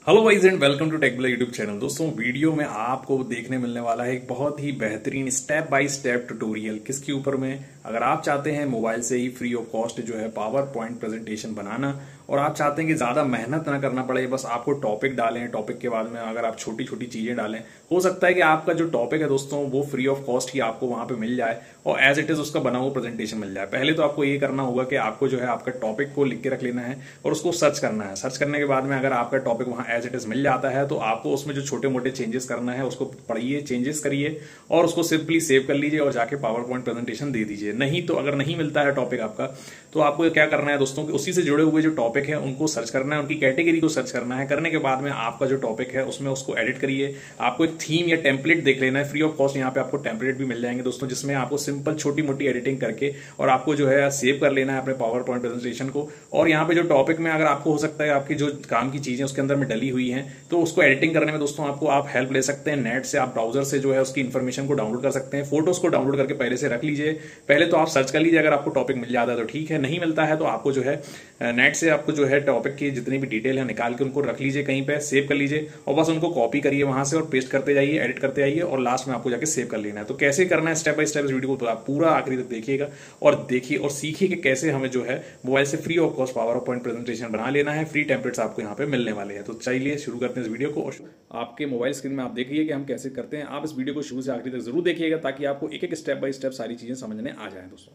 Hello वाइज and welcome to tech YouTube channel. दोस्तों video में आपको देखने मिलने वाला है एक बहुत ही बेहतरीन स्टेप बाय स्टेप ट्यूटोरियल। किसके ऊपर में, अगर आप चाहते हैं मोबाइल से ही फ्री ऑफ कॉस्ट जो है पावर पॉइंट प्रेजेंटेशन बनाना और आप चाहते हैं कि ज्यादा मेहनत ना करना पड़े, बस आपको टॉपिक डालें, टॉपिक के बाद में अगर आप छोटी छोटी चीजें डालें, हो सकता है कि आपका जो टॉपिक है दोस्तों वो फ्री ऑफ कॉस्ट ही आपको वहां पे मिल जाए और एज इट इज उसका बना हुआ प्रेजेंटेशन मिल जाए। पहले तो आपको ये करना होगा कि आपको जो है आपका टॉपिक को लिख के रख लेना है और उसको सर्च करना है। सर्च करने के बाद में अगर आपका टॉपिक वहां एज इट इज मिल जाता है तो आपको उसमें जो छोटे मोटे चेंजेस करना है उसको पढ़िए, चेंजेस करिए और उसको सिंपली सेव कर लीजिए और जाके पावर पॉइंट प्रेजेंटेशन दे दीजिए। नहीं तो अगर नहीं मिलता है टॉपिक आपका तो आपको क्या करना है दोस्तों कि उसी से जुड़े हुए जो टॉपिक है उनको सर्च करना है, उनकी कैटेगरी को सर्च करना है। करने के बाद में आपका जो टॉपिक है उसमें उसको एडिट करिए। आपको एक थीम या टेम्पलेट देख लेना है, फ्री ऑफ कॉस्ट यहाँ पे आपको टेम्पलेट भी मिल जाएंगे दोस्तों, जिसमें आपको सिंपल छोटी मोटी एडिटिंग करके और आपको जो है सेव कर लेना है अपने पावर पॉइंट प्रेजेंटेशन को। और यहाँ पे जो टॉपिक में अगर आपको हो सकता है आपकी जो काम की चीजें उसके अंदर में डली हुई हैं तो उसको एडिटिंग करने में दोस्तों आपको आप हेल्प ले सकते हैं नेट से। आप ब्राउजर से जो है उसकी इन्फॉर्मेशन को डाउनलोड कर सकते हैं। फोटोज को डाउनलोड करके पहले से रख लीजिए। पहले तो आप सर्च कर लीजिए, अगर आपको टॉपिक मिल जाता है तो ठीक है, नहीं मिलता है तो आपको जो है नेट से आपको जो है टॉपिक की जितनी भी डिटेल है निकाल के उनको रख लीजिए, कहीं पे सेव कर लीजिए और बस उनको कॉपी करिए वहां से और पेस्ट करते जाइए, एडिट करते जाइए और लास्ट में आपको जाके सेव कर लेना है। तो कैसे करना है स्टेप बाय स्टेप इस वीडियो को तो आप पूरा आखिरी तक देखिएगा और देखिए और सीखिए कि कैसे हमें जो है मोबाइल से free of cost power point presentation बना लेना है। फ्री टेम्पलेट्स आपको यहाँ पे मिलने वाले हैं। तो चलिए शुरू करते हैं इस वीडियो को। और आपके मोबाइल स्क्रीन में आप देखिए कि हम कैसे करते हैं। आप इस वीडियो को शुरू से आखिरी तक जरूर देखिएगा ताकि आपको एक एक स्टेप बाय स्टेप सारी चीजें समझने आ जाए दोस्तों।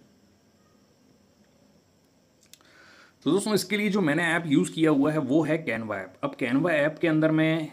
तो दोस्तों इसके लिए जो मैंने ऐप यूज़ किया हुआ है वो है कैनवा ऐप। अब कैनवा ऐप के अंदर में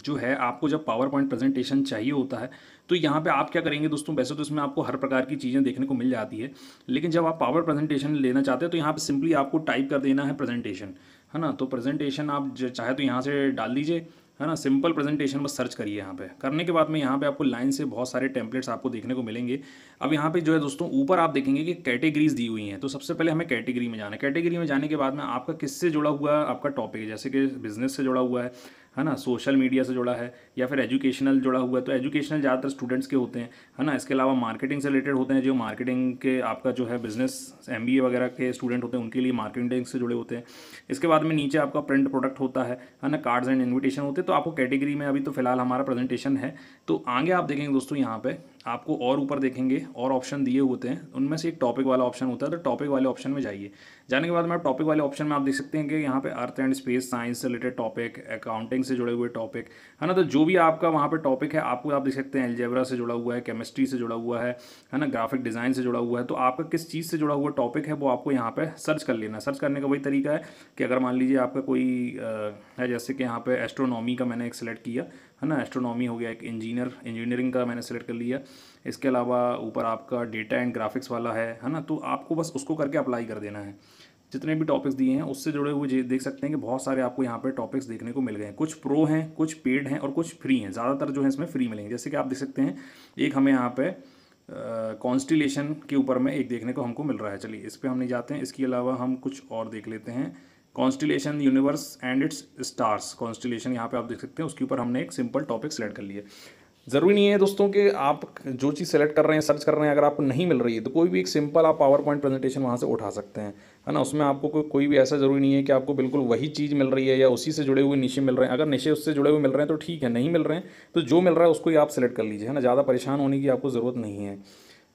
जो है आपको जब पावर पॉइंट प्रेजेंटेशन चाहिए होता है तो यहाँ पे आप क्या करेंगे दोस्तों, वैसे तो इसमें आपको हर प्रकार की चीज़ें देखने को मिल जाती है, लेकिन जब आप पावर प्रेजेंटेशन लेना चाहते हैं तो यहाँ पे सिंपली आपको टाइप कर देना है प्रेजेंटेशन, है ना। तो प्रेजेंटेशन आप चाहे तो यहाँ से डाल दीजिए, है ना। सिंपल प्रेजेंटेशन बस सर्च करिए। यहाँ पे करने के बाद में यहाँ पे आपको लाइन से बहुत सारे टेम्पलेट्स आपको देखने को मिलेंगे। अब यहाँ पे जो है दोस्तों ऊपर आप देखेंगे कि कैटेगरीज दी हुई हैं। तो सबसे पहले हमें कैटेगरी में जाना है। कैटेगरी में जाने के बाद में आपका किससे जुड़ा हुआ आपका टॉपिक है, जैसे कि बिजनेस से जुड़ा हुआ है ना, सोशल मीडिया से जुड़ा है या फिर एजुकेशनल जुड़ा हुआ है। तो एजुकेशनल ज़्यादातर स्टूडेंट्स के होते हैं, है ना। इसके अलावा मार्केटिंग से रिलेटेड होते हैं, जो मार्केटिंग के आपका जो है बिजनेस MBA वगैरह के स्टूडेंट होते हैं उनके लिए मार्केटिंग से जुड़े होते हैं। इसके बाद में नीचे आपका प्रिंट प्रोडक्ट होता है ना, कार्ड्स एंड इन्विटेशन होते हैं। तो आपको कैटेगरी में अभी तो फिलहाल हमारा प्रेजेंटेशन है। तो आगे आप देखेंगे दोस्तों यहाँ पे आपको और ऊपर देखेंगे और ऑप्शन दिए होते हैं, उनमें से एक टॉपिक वाला ऑप्शन होता है। तो टॉपिक वाले ऑप्शन में जाइए। जाने के बाद में आप टॉपिक वाले ऑप्शन में आप देख सकते हैं कि यहाँ पे अर्थ एंड स्पेस साइंस से रिलेटेड टॉपिक, अकाउंटिंग से जुड़े हुए टॉपिक, है ना। तो जो भी आपका वहाँ पे टॉपिक है आपको आप देख सकते हैं अलजेब्रा से जुड़ा हुआ है, केमिस्ट्री से जुड़ा हुआ है ना, ग्राफिक डिज़ाइन से जुड़ा हुआ है। तो आपका किस चीज़ से जुड़ा हुआ टॉपिक है वो आपको यहाँ पे सर्च कर लेना है। सर्च करने का वही तरीका है कि अगर मान लीजिए आपका कोई है, जैसे कि यहाँ पे एस्ट्रोनॉमी का मैंने एक सिलेक्ट किया, है ना। एस्ट्रोनॉमी हो गया। एक इंजीनियरिंग का मैंने सेलेक्ट कर लिया। इसके अलावा ऊपर आपका डेटा एंड ग्राफिक्स वाला है ना। तो आपको बस उसको करके अप्लाई कर देना है। जितने भी टॉपिक्स दिए हैं उससे जुड़े हुए देख सकते हैं कि बहुत सारे आपको यहाँ पे टॉपिक्स देखने को मिल गए हैं। कुछ प्रो हैं, कुछ पेड हैं और कुछ फ्री हैं। ज़्यादातर जो है इसमें फ्री मिलेंगे। जैसे कि आप देख सकते हैं एक हमें यहाँ पे कॉन्स्टिलेशन के ऊपर में एक देखने को हमको मिल रहा है। चलिए इस पर हम नहीं जाते हैं। इसके अलावा हम कुछ और देख लेते हैं। Constellation universe and it's stars, constellation यहाँ पे आप देख सकते हैं, उसके ऊपर हमने एक सिंपल टॉपिक सेलेक्ट कर लिया। ज़रूरी नहीं है दोस्तों कि आप जो चीज़ सेलेक्ट कर रहे हैं, सर्च कर रहे हैं, अगर आपको नहीं मिल रही है तो कोई भी एक सिंपल आप पावर पॉइंट प्रेजेंटेशन वहाँ से उठा सकते हैं, है ना। उसमें आपको कोई भी ऐसा ज़रूरी नहीं है कि आपको बिल्कुल वही चीज़ मिल रही है या उसी से जुड़े हुए निशे मिल रहे हैं। अगर निशे उससे जुड़े हुए मिल रहे हैं तो ठीक है, नहीं मिल रहे हैं तो जो मिल रहा है उसको ही आप सेलेक्ट कर लीजिए, है ना। ज़्यादा परेशान होने की आपको ज़रूरत नहीं है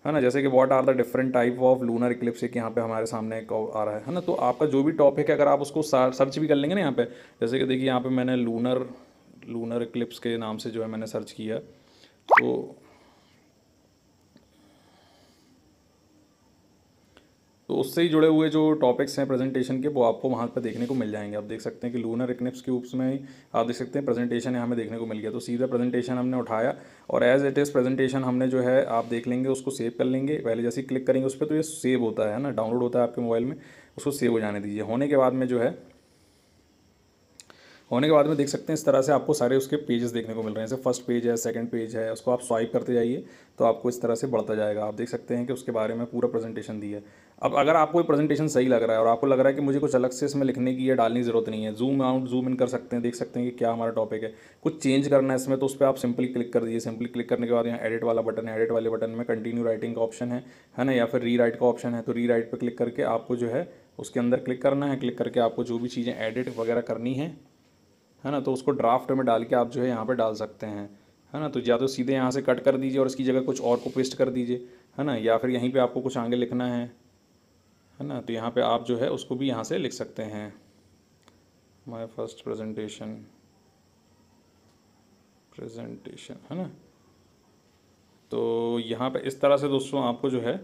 ना। जैसे कि what are the different type of lunar eclipse, एक यहाँ पे हमारे सामने एक आ रहा है ना। तो आपका जो भी टॉपिक है अगर आप उसको सर्च भी कर लेंगे ना यहाँ पे, जैसे कि देखिए यहाँ पे मैंने लूनर इक्लिप्स के नाम से जो है मैंने सर्च किया तो उससे ही जुड़े हुए जो टॉपिक्स हैं प्रेजेंटेशन के वो आपको वहाँ पर देखने को मिल जाएंगे। आप देख सकते हैं कि लूनर इक्लिप्स के ऊप्स में ही आप देख सकते हैं प्रेजेंटेशन यहाँ हमें देखने को मिल गया। तो सीधा प्रेजेंटेशन हमने उठाया और एज इट इज़ प्रेजेंटेशन हमने जो है आप देख लेंगे, उसको सेव कर लेंगे। पहले जैसे ही क्लिक करेंगे उस पर तो ये सेव होता है ना, डाउनलोड होता है आपके मोबाइल में, उसको सेव हो जाने दीजिए। होने के बाद में देख सकते हैं इस तरह से आपको सारे उसके पेजेस देखने को मिल रहे हैं। जैसे फर्स्ट पेज है, सेकंड पेज है, उसको आप स्वाइप करते जाइए तो आपको इस तरह से बढ़ता जाएगा। आप देख सकते हैं कि उसके बारे में पूरा प्रेजेंटेशन दिया है। अब अगर आपको ये प्रेजेंटेशन सही लग रहा है और आपको लग रहा है कि मुझे कुछ अलग से इसमें लिखने की या डालने की ज़रूरत नहीं है, जूम आउट जूम इन कर सकते हैं, देख सकते हैं कि क्या हमारा टॉपिक है। कुछ चेंज करना है इसमें तो उस पर आप सिंपली क्लिक कर दीजिए। सिंपली क्लिक करने के बाद यहाँ एडिट वाला बटन है, एडिट वाले बटन में कंटिन्यू राइटिंग का ऑप्शन है ना, या फिर री राइट का ऑप्शन है। तो री राइट पर क्लिक करके आपको जो है उसके अंदर क्लिक करना है। क्लिक करके आपको जो भी चीज़ें एडिट वगैरह करनी है है ना। तो उसको ड्राफ्ट में डाल के आप जो है यहाँ पे डाल सकते हैं, है ना। तो या तो सीधे यहाँ से कट कर दीजिए और इसकी जगह कुछ और को पेस्ट कर दीजिए, है ना, या फिर यहीं पे आपको कुछ आगे लिखना है ना, तो यहाँ पे आप जो है उसको भी यहाँ से लिख सकते हैं, माय फर्स्ट प्रेजेंटेशन, है ना। तो यहाँ पे इस तरह से दोस्तों आपको जो है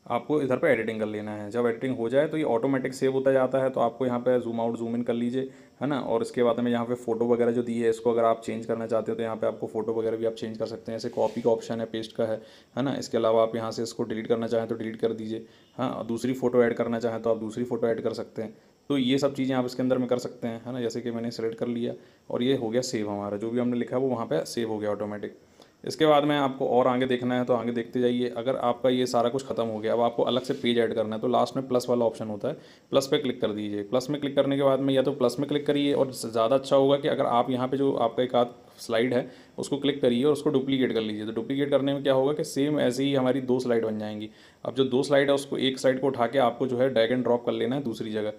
आपको इधर पे एडिटिंग कर लेना है। जब एडिटिंग हो जाए तो ये ऑटोमेटिक सेव होता जाता है, तो आपको यहाँ पे जूम आउट जूम इन कर लीजिए, है ना। और इसके बाद में यहाँ पे फोटो वगैरह जो दी है इसको अगर आप चेंज करना चाहते हो तो यहाँ पे आपको फोटो वगैरह भी आप चेंज कर सकते हैं। जैसे कॉपी का ऑप्शन है, पेस्ट का है ना। इसके अलावा आप यहाँ से इसको डिलीट करना चाहें तो डिलीट कर दीजिए, हाँ। और दूसरी फोटो ऐड करना चाहें तो आप दूसरी फोटो ऐड कर सकते हैं। तो ये सब चीज़ें आप इसके अंदर में कर सकते हैं, है ना। जैसे कि मैंने सेलेक्ट कर लिया और ये हो गया सेव, हमारा जो भी हमने लिखा है वो वहाँ पर सेव हो गया ऑटोमेटिक। इसके बाद में आपको और आगे देखना है तो आगे देखते जाइए। अगर आपका ये सारा कुछ खत्म हो गया, अब आपको अलग से पेज ऐड करना है, तो लास्ट में प्लस वाला ऑप्शन होता है, प्लस पे क्लिक कर दीजिए। प्लस में क्लिक करने के बाद में या तो प्लस में क्लिक करिए, और ज़्यादा अच्छा होगा कि अगर आप यहाँ पे जो आपका एक आध स्लाइड है उसको क्लिक करिए और उसको डुप्लीकेट कर लीजिए। तो डुप्लीकेट करने में क्या होगा कि सेम ऐसे ही हमारी 2 स्लाइड बन जाएंगी। अब जो 2 स्लाइड है उसको एक स्लाइड को उठा के आपको जो है ड्रैग एंड ड्रॉप कर लेना है दूसरी जगह।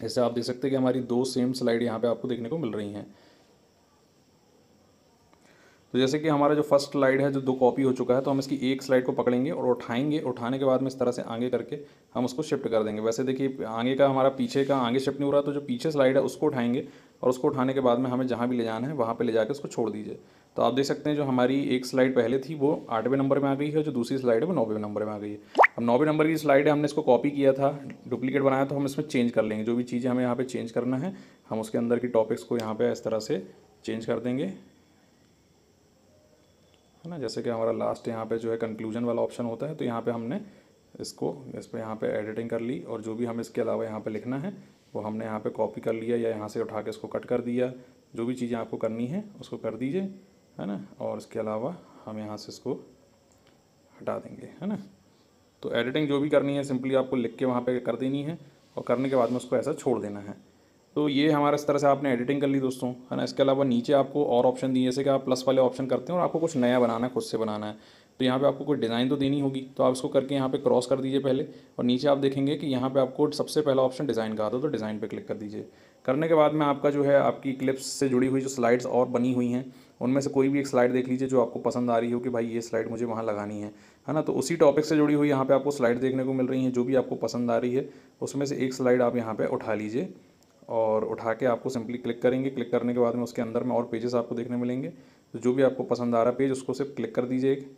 ऐसे आप देख सकते हैं कि हमारी 2 सेम स्लाइड यहाँ पे आपको देखने को मिल रही हैं। तो जैसे कि हमारा जो फर्स्ट स्लाइड है जो 2 कॉपी हो चुका है, तो हम इसकी एक स्लाइड को पकड़ेंगे और उठाएंगे। उठाने के बाद में इस तरह से आगे करके हम उसको शिफ्ट कर देंगे। वैसे देखिए आगे का हमारा पीछे का आगे शिफ्ट नहीं हो रहा, तो जो पीछे स्लाइड है उसको उठाएंगे और उसको उठाने के बाद में हमें जहाँ भी ले जाना है वहाँ पर ले जाकर उसको छोड़ दीजिए। तो आप देख सकते हैं जो हमारी एक स्लाइड पहले थी वो 8वें नंबर में आ गई है, जो दूसरी स्लाइड है वो 9वें नंबर में आ गई है। अब 9वें नंबर की स्लाइड है, हमने इसको कॉपी किया था, डुप्लीकेट बनाया, तो हम इसमें चेंज कर लेंगे। जो भी चीज़ें हमें यहाँ पे चेंज करना है हम उसके अंदर की टॉपिक्स को यहाँ पे इस तरह से चेंज कर देंगे, है ना। जैसे कि हमारा लास्ट यहाँ पे जो है कंक्लूजन वाला ऑप्शन होता है, तो यहाँ पे हमने इसको इस पर यहाँ पे एडिटिंग कर ली, और जो भी हमें इसके अलावा यहाँ पे लिखना है वो हमने यहाँ पे कॉपी कर लिया या यहाँ से उठा के इसको कट कर दिया। जो भी चीज़ें आपको करनी है उसको कर दीजिए, है ना। और इसके अलावा हम यहाँ से इसको हटा देंगे, है ना। तो एडिटिंग जो भी करनी है सिंपली आपको लिख के वहाँ पे कर देनी है, और करने के बाद में उसको ऐसा छोड़ देना है। तो ये हमारा इस तरह से आपने एडिटिंग कर ली दोस्तों, है ना। इसके अलावा नीचे आपको और ऑप्शन दिए, जैसे कि आप प्लस वाले ऑप्शन करते हैं और आपको कुछ नया बनाना है, खुद से बनाना है, तो यहाँ पे आपको कोई डिज़ाइन तो देनी होगी। तो आप इसको करके यहाँ पे क्रॉस कर दीजिए पहले, और नीचे आप देखेंगे कि यहाँ पे आपको सबसे पहला ऑप्शन डिज़ाइन का आता है, तो डिज़ाइन पे क्लिक कर दीजिए। करने के बाद में आपका जो है आपकी क्लिप्स से जुड़ी हुई जो स्लाइड्स और बनी हुई हैं उनमें से कोई भी एक स्लाइड देख लीजिए जो आपको पसंद आ रही हो कि भाई ये स्लाइड मुझे वहाँ लगानी है ना। तो उसी टॉपिक से जुड़ी हुई यहाँ पे आपको स्लाइड देखने को मिल रही हैं। जो भी आपको पसंद आ रही है उसमें से एक स्लाइड आप यहाँ पे उठा लीजिए, और उठा के आपको सिंपली क्लिक करेंगे। क्लिक करने के बाद में उसके अंदर में और पेजेस आपको देखने मिलेंगे। तो जो भी आपको पसंद आ रहा है पेज उसको सिर्फ क्लिक कर दीजिए एक।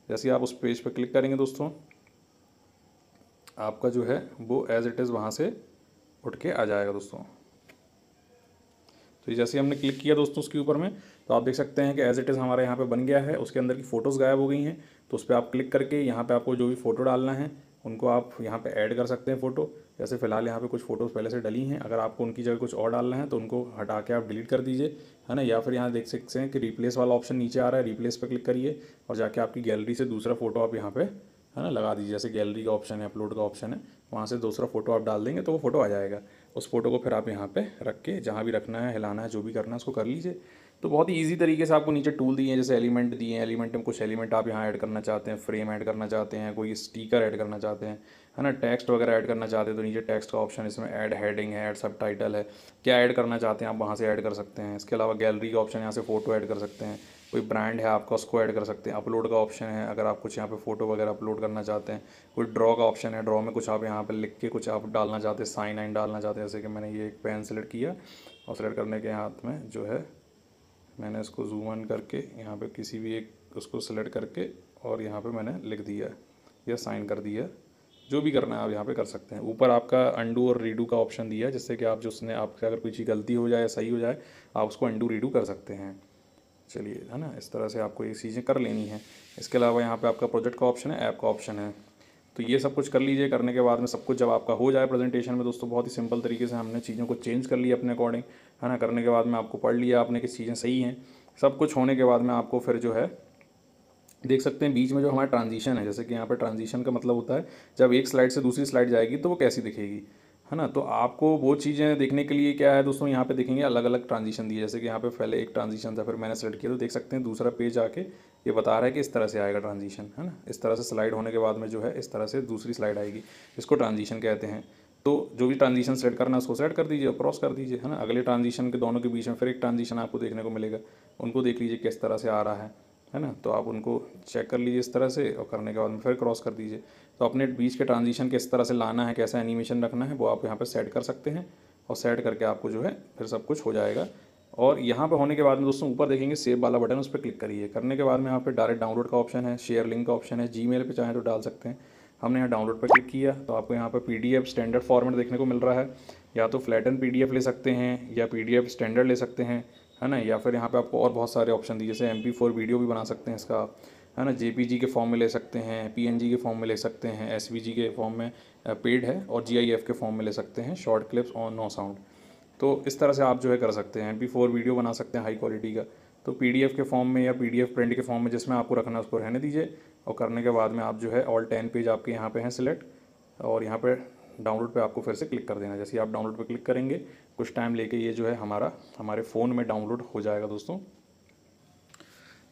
जैसे ही आप उस पेज पर क्लिक करेंगे दोस्तों, आपका जो है वो एज़ इट इज़ वहाँ से उठ के आ जाएगा दोस्तों। तो जैसे हमने क्लिक किया दोस्तों उसके ऊपर में, तो आप देख सकते हैं कि एज़ इट इज़ हमारे यहाँ पे बन गया है। उसके अंदर की फ़ोटोज़ गायब हो गई हैं, तो उस पर आप क्लिक करके यहाँ पे आपको जो भी फ़ोटो डालना है उनको आप यहाँ पे ऐड कर सकते हैं फ़ोटो। जैसे फ़िलहाल यहाँ पे कुछ फ़ोटोज़ पहले से डली हैं, अगर आपको उनकी जगह कुछ और डालना है तो उनको हटा के आप डिलीट कर दीजिए, है ना। या फिर यहाँ देख सकते हैं कि रिप्लेस वाला ऑप्शन नीचे आ रहा है, रिप्लेस पर क्लिक करिए और जाके आपकी गैलरी से दूसरा फ़ोटो आप यहाँ पर, है ना, लगा दीजिए। जैसे गैलरी का ऑप्शन है, अपलोड का ऑप्शन है, वहाँ से दूसरा फ़ोटो आप डाल देंगे तो वो फ़ोटो आ जाएगा। उस फोटो को फिर आप यहाँ पे रख के जहाँ भी रखना है, हिलाना है, जो भी करना है उसको कर लीजिए। तो बहुत ही ईजी तरीके से आपको नीचे टूल दिए हैं, जैसे एलिमेंट दिए हैं। एलिमेंट में कुछ एलिमेंट आप यहाँ ऐड करना चाहते हैं, फ्रेम ऐड करना चाहते हैं, कोई स्टिकर ऐड करना चाहते हैं, है ना, टेक्स्ट वगैरह ऐड करना चाहते हैं तो नीचे टेक्स्ट का ऑप्शन, इसमें ऐड हेडिंग है, ऐड सब टाइटल है, क्या ऐड करना चाहते हैं आप वहाँ से ऐड कर सकते हैं। इसके अलावा गैलरी का ऑप्शन, यहाँ से फ़ोटो ऐड कर सकते हैं, कोई ब्रांड है आपका उसको ऐड कर सकते हैं। अपलोड का ऑप्शन है, अगर आप कुछ यहाँ पे फ़ोटो वगैरह अपलोड करना चाहते हैं। कोई ड्रॉ का ऑप्शन है, ड्रॉ में कुछ आप यहाँ पे लिख के कुछ आप डालना चाहते हैं, साइन आइन डालना चाहते हैं। जैसे कि मैंने ये एक पेन सेलेक्ट किया और सेलेक्ट करने के हाथ में जो है मैंने इसको जूम इन करके यहाँ पे किसी भी एक उसको सेलेक्ट करके और यहाँ पे मैंने लिख दिया या साइन कर दिया। जो भी करना है आप यहाँ पे कर सकते हैं। ऊपर आपका अंडू और रीडू का ऑप्शन दिया है, जिससे कि आप जो उसने आपसे अगर कोई चीज़ गलती हो जाए या सही हो जाए आप उसको अंडू रीडू कर सकते हैं। चलिए, है ना, इस तरह से आपको ये चीज़ें कर लेनी है। इसके अलावा यहाँ पे आपका प्रोजेक्ट का ऑप्शन है, ऐप का ऑप्शन है, तो ये सब कुछ कर लीजिए। करने के बाद में सब कुछ जब आपका हो जाए प्रेजेंटेशन में दोस्तों, बहुत ही सिंपल तरीके से हमने चीज़ों को चेंज कर लिया अपने अकॉर्डिंग, है ना। करने के बाद में आपको पढ़ लिया आपने कि चीज़ें सही हैं। सब कुछ होने के बाद में आपको फिर जो है देख सकते हैं बीच में जो हमारा ट्रांजिशन है, जैसे कि यहाँ पर ट्रांजिशन का मतलब होता है जब एक स्लाइड से दूसरी स्लाइड जाएगी तो वो कैसी दिखेगी, है ना। तो आपको वो चीज़ें देखने के लिए क्या है दोस्तों, यहाँ पे देखेंगे अलग अलग ट्रांजिशन दिए। जैसे कि यहाँ पे पहले एक ट्रांजिशन था, फिर मैंने सेलेक्ट किया तो देख सकते हैं दूसरा पेज आके ये बता रहा है कि इस तरह से आएगा ट्रांजिशन, है ना। इस तरह से स्लाइड होने के बाद में जो है इस तरह से दूसरी स्लाइड आएगी, इसको ट्रांजिशन कहते हैं। तो जो भी ट्रांजिशन सेट करना है उसको सेट कर दीजिए और क्रॉस कर दीजिए, है ना। अगले ट्रांजिशन के दोनों के बीच में फिर एक ट्रांजिशन आपको देखने को मिलेगा, उनको देख लीजिए किस तरह से आ रहा है ना। तो आप उनको चेक कर लीजिए इस तरह से, और करने के बाद में फिर क्रॉस कर दीजिए। तो अपने बीच के ट्रांजिशन किस तरह से लाना है, कैसा एनिमेशन रखना है, वो आप यहाँ पर सेट कर सकते हैं, और सेट करके आपको जो है फिर सब कुछ हो जाएगा। और यहाँ पे होने के बाद में दोस्तों ऊपर देखेंगे सेव वाला बटन, उस पर क्लिक करिए। करने के बाद में यहाँ पे डायरेक्ट डाउनलोड का ऑप्शन है, शेयर लिंक का ऑप्शन है, जीमेल पे चाहें तो डाल सकते हैं। हमने यहाँ डाउनलोड पर क्लिक किया तो आपको यहाँ पर PDF स्टैंडर्ड फॉर्मेट देखने को मिल रहा है। या तो फ्लैटन PDF ले सकते हैं, या PDF स्टैंडर्ड ले सकते हैं, है ना। या फिर यहाँ पे आपको और बहुत सारे ऑप्शन दिए, जैसे MP4 वीडियो भी बना सकते हैं इसका, है ना। JPG के फॉर्म में ले सकते हैं, PNG के फॉर्म में ले सकते हैं, SVG के फॉर्म में पेड है, और GIF के फॉर्म में ले सकते हैं, शॉर्ट क्लिप्स और नो साउंड। तो इस तरह से आप जो है कर सकते हैं। MP4 वीडियो बना सकते हैं हाई क्वालिटी का, तो PDF के फॉर्म में या PDF प्रिंट के फॉर्म में जिसमें आपको रखना है उसको रहने दीजिए। और करने के बाद में आप जो है ऑल 10 पेज आपके यहाँ पे हैं सिलेक्ट, और यहाँ पे डाउनलोड पे आपको फिर से क्लिक कर देना है। जैसे ही आप डाउनलोड पे क्लिक करेंगे कुछ टाइम लेके ये जो है हमारे फ़ोन में डाउनलोड हो जाएगा दोस्तों।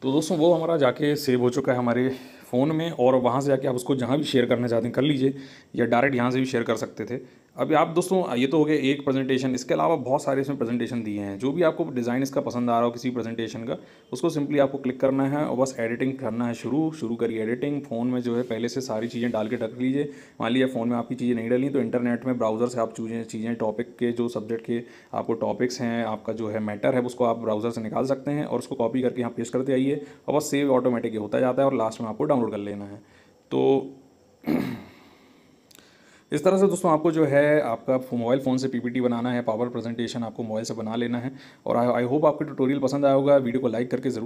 तो दोस्तों वो हमारा जाके सेव हो चुका है हमारे फ़ोन में, और वहाँ से जाके आप उसको जहाँ भी शेयर करना चाहते हैं कर लीजिए, या डायरेक्ट यहाँ से भी शेयर कर सकते थे। अभी आप दोस्तों ये तो हो गया एक प्रेजेंटेशन, इसके अलावा बहुत सारे इसमें प्रेजेंटेशन दिए हैं। जो भी आपको डिज़ाइन इसका पसंद आ रहा हो किसी प्रेजेंटेशन का, उसको सिंपली आपको क्लिक करना है और बस एडिटिंग करना है। शुरू करिए एडिटिंग। फ़ोन में जो है पहले से सारी चीज़ें डाल के रख लीजिए। मान लीजिए फ़ोन में आपकी चीज़ें नहीं डाली तो इंटरनेट में ब्राउज़र से आप चीज़ें टॉपिक के जो सब्जेक्ट के आपको टॉपिक्स हैं, आपका जो है मैटर है, उसको आप ब्राउज़र से निकाल सकते हैं और उसको कॉपी करके यहाँ पेस्ट करते आइए, और बस सेव ऑटोमेटिक होता जाता है, और लास्ट में आपको डाउनलोड कर लेना है। तो इस तरह से दोस्तों आपको जो है आपका मोबाइल फ़ोन से PPT बनाना है, पावर प्रेजेंटेशन आपको मोबाइल से बना लेना है। और आई होप आपको ट्यूटोरियल पसंद आया होगा। वीडियो को लाइक करके ज़रूर